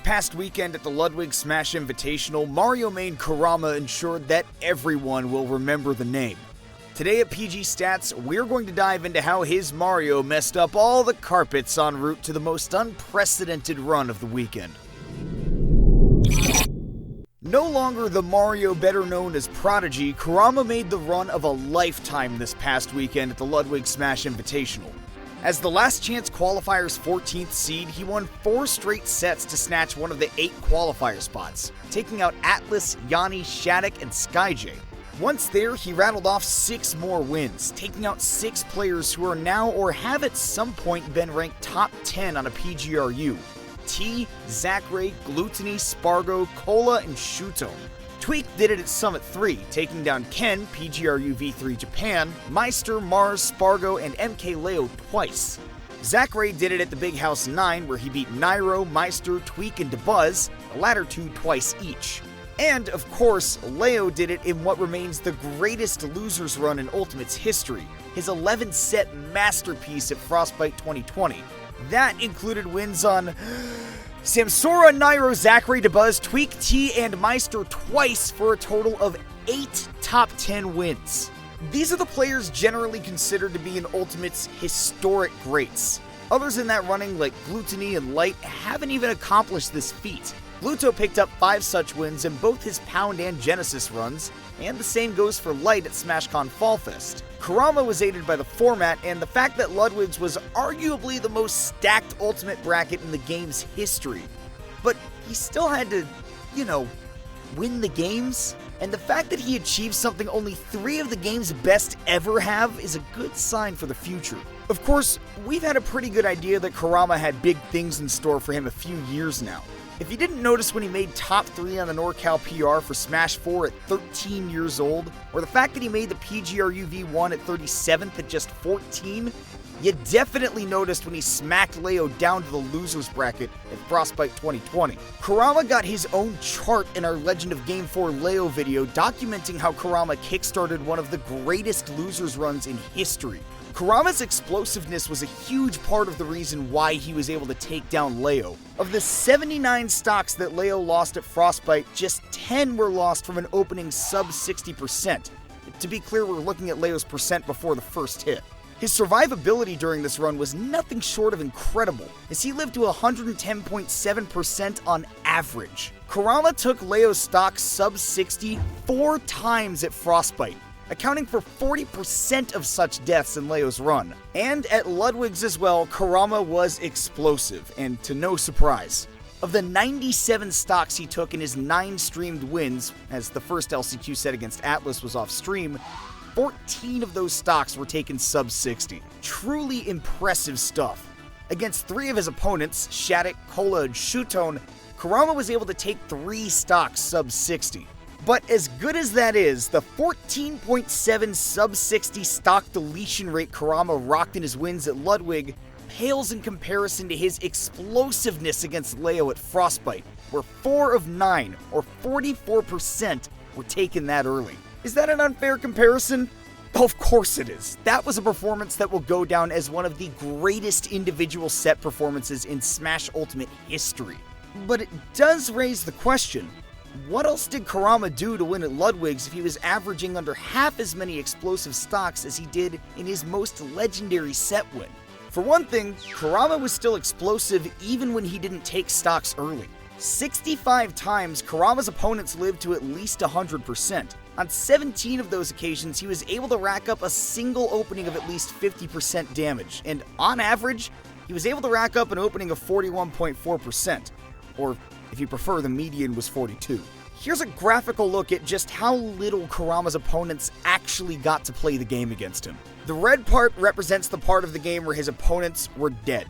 past weekend at the Ludwig Smash Invitational, Mario main Kurama ensured that everyone will remember the name. Today at PGstats, we're going to dive into how his Mario messed up all the carpets en route to the most unprecedented run of the weekend. No longer the Mario better known as Prodigy, Kurama made the run of a lifetime this past weekend at the Ludwig Smash Invitational. As the last chance qualifier's 14th seed, he won 4 straight sets to snatch one of the 8 qualifier spots, taking out Atlas, Yanni, Shattuck, and SkyJ. Once there, he rattled off 6 more wins, taking out 6 players who are now or have at some point been ranked top 10 on a PGRU. T, Zachary, Gluttony, Spargo, Cola, and Shuto. Tweak did it at Summit 3, taking down Ken, PGRU V3 Japan, Meister, Mars, Spargo, and MK Leo twice. Zachary did it at the Big House 9, where he beat Nairo, Meister, Tweak, and DeBuzz, the latter 2 twice each. And, of course, Leo did it in what remains the greatest losers run in Ultimate's history, his 11-set masterpiece at Frostbite 2020. That included wins on Samsora, Nairo, Zachary, DeBuzz, Tweak, T, and Meister twice for a total of 8 top 10 wins. These are the players generally considered to be in Ultimate's historic greats. Others in that running, like Gluttony and Light, haven't even accomplished this feat. Gluto picked up 5 such wins in both his Pound and Genesis runs, and the same goes for Light at SmashCon Fall Fest. Kurama was aided by the format and the fact that Ludwig's was arguably the most stacked Ultimate bracket in the game's history. But he still had to, win the games. And the fact that he achieved something only 3 of the game's best ever have is a good sign for the future. Of course, we've had a pretty good idea that Kurama had big things in store for him a few years now. If you didn't notice when he made top 3 on the NorCal PR for Smash 4 at 13 years old, or the fact that he made the PGRU V1 at 37th at just 14, you definitely noticed when he smacked Leo down to the losers bracket at Frostbite 2020. Kurama got his own chart in our Legend of Game 4 Leo video documenting how Kurama kickstarted one of the greatest losers runs in history. Kurama's explosiveness was a huge part of the reason why he was able to take down Leo. Of the 79 stocks that Leo lost at Frostbite, just 10 were lost from an opening sub 60%. To be clear, we're looking at Leo's percent before the first hit. His survivability during this run was nothing short of incredible, as he lived to 110.7% on average. Kurama took Leo's stock sub 60 4 times at Frostbite, accounting for 40% of such deaths in Leo's run. And at Ludwig's as well, Kurama was explosive, and to no surprise. Of the 97 stocks he took in his 9 streamed wins, as the first LCQ set against Atlas was off stream, 14 of those stocks were taken sub 60. Truly impressive stuff. Against 3 of his opponents, Shattuck, Cola, and Shutone, Kurama was able to take 3 stocks sub 60. But as good as that is, the 14.7 sub 60 stock deletion rate Kurama rocked in his wins at Ludwig pales in comparison to his explosiveness against Leo at Frostbite, where 4 of 9, or 44%, were taken that early. Is that an unfair comparison? Of course it is. That was a performance that will go down as one of the greatest individual set performances in Smash Ultimate history. But it does raise the question, what else did Kurama do to win at Ludwig's if he was averaging under half as many explosive stocks as he did in his most legendary set win? For one thing, Kurama was still explosive even when he didn't take stocks early. 65 times, Kurama's opponents lived to at least 100%. On 17 of those occasions, he was able to rack up a single opening of at least 50% damage, and on average, he was able to rack up an opening of 41.4%, or if you prefer, the median was 42. Here's a graphical look at just how little Kurama's opponents actually got to play the game against him. The red part represents the part of the game where his opponents were dead.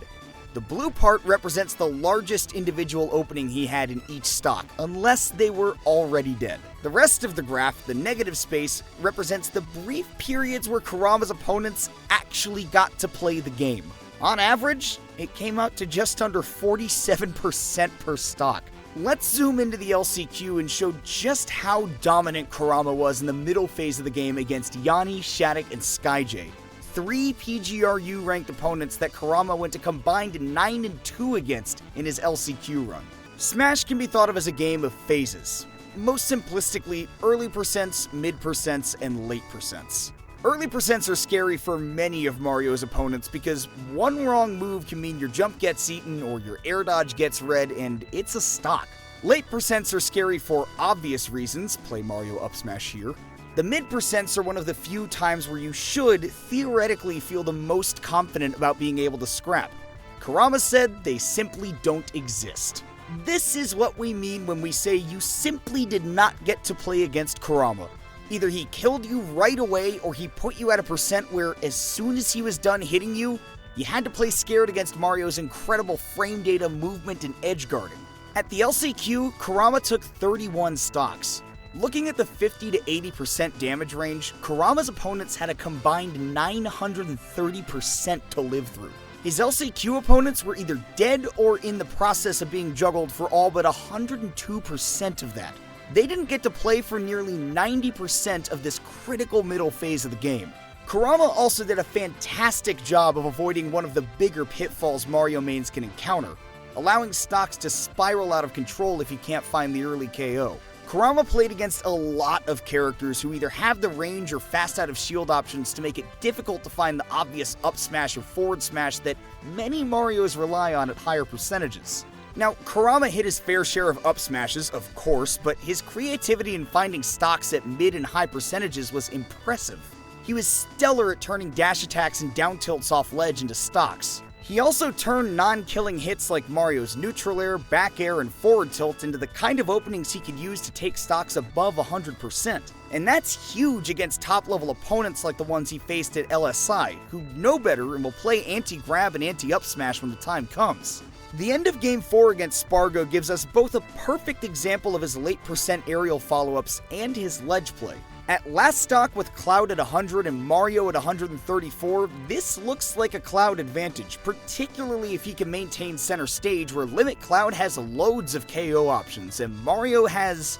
The blue part represents the largest individual opening he had in each stock, unless they were already dead. The rest of the graph, the negative space, represents the brief periods where Kurama's opponents actually got to play the game. On average, it came out to just under 47% per stock. Let's zoom into the LCQ and show just how dominant Kurama was in the middle phase of the game against Yanni, Shattuck, and SkyJ. 3 PGRU ranked opponents that Kurama went to combined 9-2 against in his LCQ run. Smash can be thought of as a game of phases. Most simplistically, early percents, mid percents, and late percents. Early percents are scary for many of Mario's opponents because one wrong move can mean your jump gets eaten or your air dodge gets read, and it's a stock. Late percents are scary for obvious reasons, play Mario up smash here. The mid percents are one of the few times where you should, theoretically, feel the most confident about being able to scrap. Kurama said they simply don't exist. This is what we mean when we say you simply did not get to play against Kurama. Either he killed you right away or he put you at a percent where as soon as he was done hitting you, you had to play scared against Mario's incredible frame data, movement, and edge guarding. At the LCQ, Kurama took 31 stocks. Looking at the 50 to 80% damage range, Kurama's opponents had a combined 930% to live through. His LCQ opponents were either dead or in the process of being juggled for all but 102% of that. They didn't get to play for nearly 90% of this critical middle phase of the game. Kurama also did a fantastic job of avoiding one of the bigger pitfalls Mario mains can encounter, allowing stocks to spiral out of control if you can't find the early KO. Kurama played against a lot of characters who either have the range or fast out of shield options to make it difficult to find the obvious up smash or forward smash that many Marios rely on at higher percentages. Now, Kurama hit his fair share of up smashes, of course, but his creativity in finding stocks at mid and high percentages was impressive. He was stellar at turning dash attacks and down tilts off ledge into stocks. He also turned non-killing hits like Mario's neutral air, back air, and forward tilt into the kind of openings he could use to take stocks above 100%. And that's huge against top-level opponents like the ones he faced at LSI, who know better and will play anti-grab and anti-up smash when the time comes. The end of Game 4 against Spargo gives us both a perfect example of his late percent aerial follow-ups and his ledge play. At last stock with Cloud at 100 and Mario at 134, this looks like a Cloud advantage, particularly if he can maintain center stage where Limit Cloud has loads of KO options and Mario has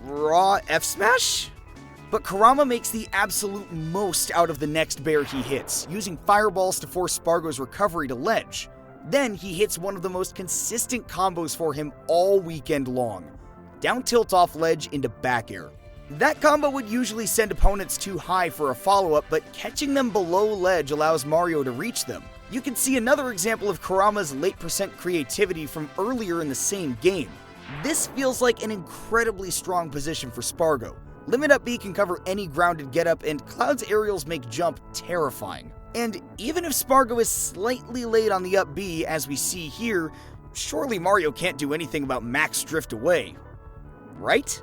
raw F-Smash? But Kurama makes the absolute most out of the next bear he hits, using fireballs to force Spargo's recovery to ledge. Then he hits one of the most consistent combos for him all weekend long. Down tilt off ledge into back air. That combo would usually send opponents too high for a follow-up, but catching them below ledge allows Mario to reach them. You can see another example of Kurama's late percent creativity from earlier in the same game. This feels like an incredibly strong position for Spargo. Limit up B can cover any grounded getup, and Cloud's aerials make jump terrifying. And even if Spargo is slightly late on the up B, as we see here, surely Mario can't do anything about max drift away. Right?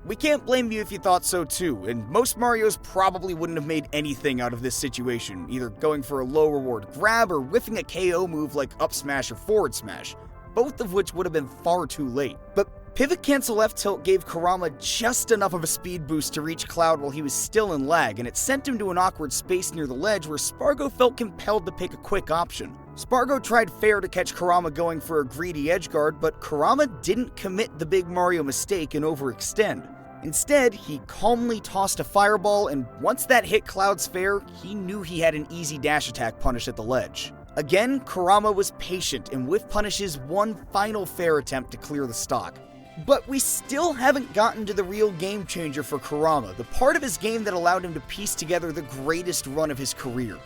We can't blame you if you thought so too, and most Marios probably wouldn't have made anything out of this situation, either going for a low reward grab or whiffing a KO move like up smash or forward smash, both of which would have been far too late. But pivot cancel F tilt gave Kurama just enough of a speed boost to reach Cloud while he was still in lag, and it sent him to an awkward space near the ledge where Spargo felt compelled to pick a quick option. Spargo tried fair to catch Kurama going for a greedy edgeguard, but Kurama didn't commit the big Mario mistake and overextend. Instead, he calmly tossed a fireball, and once that hit Cloud's fair, he knew he had an easy dash attack punish at the ledge. Again, Kurama was patient and whiff punishes one final fair attempt to clear the stock. But we still haven't gotten to the real game changer for Kurama, the part of his game that allowed him to piece together the greatest run of his career: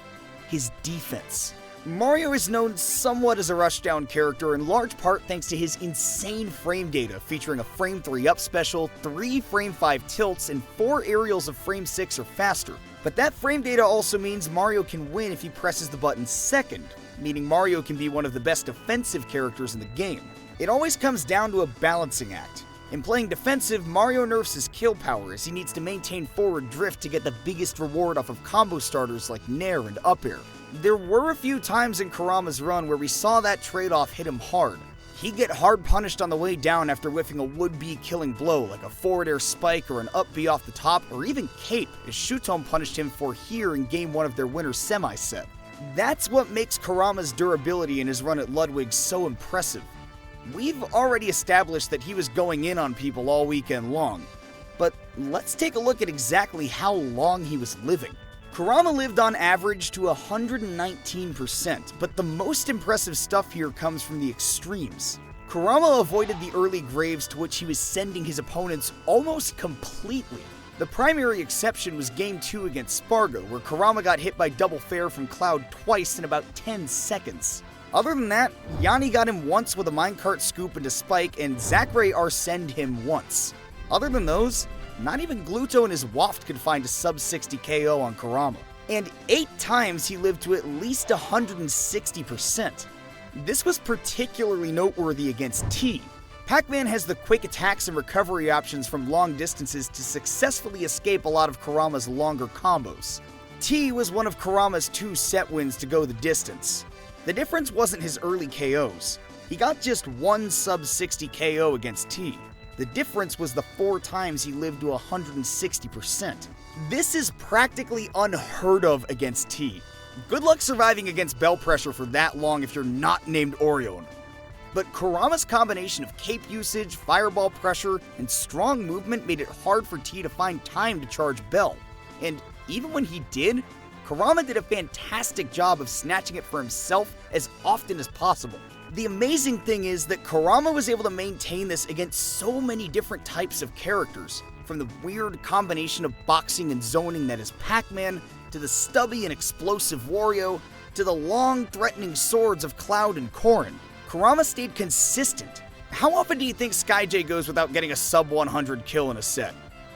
his defense. Mario is known somewhat as a rushdown character, in large part thanks to his insane frame data, featuring a frame 3 up special, 3 frame 5 tilts, and 4 aerials of frame 6 or faster. But that frame data also means Mario can win if he presses the button second, meaning Mario can be one of the best defensive characters in the game. It always comes down to a balancing act. In playing defensive, Mario nerfs his kill power as he needs to maintain forward drift to get the biggest reward off of combo starters like Nair and up air. There were a few times in Kurama's run where we saw that trade-off hit him hard. He'd get hard punished on the way down after whiffing a would-be killing blow like a forward air spike or an up B off the top, or even cape, as Shuton punished him for here in Game 1 of their winter semi-set. That's what makes Kurama's durability in his run at Ludwig so impressive. We've already established that he was going in on people all weekend long, but let's take a look at exactly how long he was living. Kurama lived on average to 119%, but the most impressive stuff here comes from the extremes. Kurama avoided the early graves to which he was sending his opponents almost completely. The primary exception was Game 2 against Spargo, where Kurama got hit by double fair from Cloud twice in about 10 seconds. Other than that, Yanni got him once with a minecart scoop into Spike, and Zachary Arsend him once. Other than those, not even Gluto and his Waft could find a sub-60 KO on Kurama. And 8 times he lived to at least 160%. This was particularly noteworthy against T. Pac-Man has the quick attacks and recovery options from long distances to successfully escape a lot of Kurama's longer combos. T was one of Kurama's 2 set wins to go the distance. The difference wasn't his early KOs. He got just 1 sub-60 KO against T. The difference was the 4 times he lived to 160%. This is practically unheard of against T. Good luck surviving against bell pressure for that long if you're not named Orion. But Kurama's combination of cape usage, fireball pressure, and strong movement made it hard for T to find time to charge Bell. And even when he did, Kurama did a fantastic job of snatching it for himself as often as possible. The amazing thing is that Kurama was able to maintain this against so many different types of characters, from the weird combination of boxing and zoning that is Pac-Man, to the stubby and explosive Wario, to the long, threatening swords of Cloud and Corrin. Kurama stayed consistent. How often do you think SkyJ goes without getting a sub-100 kill in a set?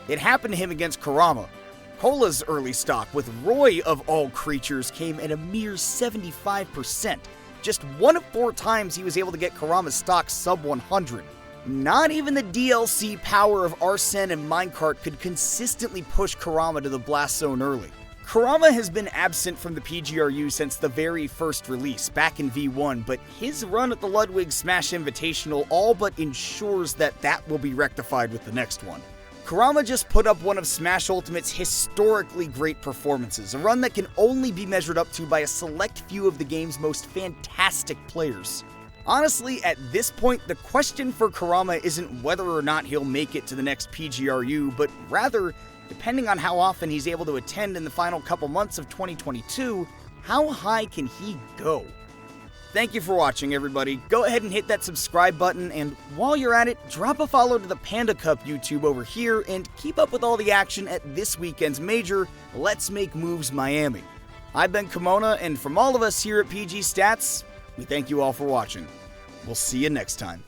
It happened to him against Kurama. Cola's early stock with Roy of all creatures came at a mere 75%. Just 1 of 4 times he was able to get Kurama's stock sub-100. Not even the DLC power of Arsene and Minecart could consistently push Kurama to the blast zone early. Kurama has been absent from the PGRU since the very first release, back in V1, but his run at the Ludwig Smash Invitational all but ensures that that will be rectified with the next one. Kurama just put up one of Smash Ultimate's historically great performances, a run that can only be measured up to by a select few of the game's most fantastic players. Honestly, at this point, the question for Kurama isn't whether or not he'll make it to the next PGRU, but rather, depending on how often he's able to attend in the final couple months of 2022, how high can he go? Thank you for watching, everybody. Go ahead and hit that subscribe button, and while you're at it, drop a follow to the Panda Cup YouTube over here, and keep up with all the action at this weekend's major, Let's Make Moves Miami. I've been Kimona, and from all of us here at PGstats, we thank you all for watching. We'll see you next time.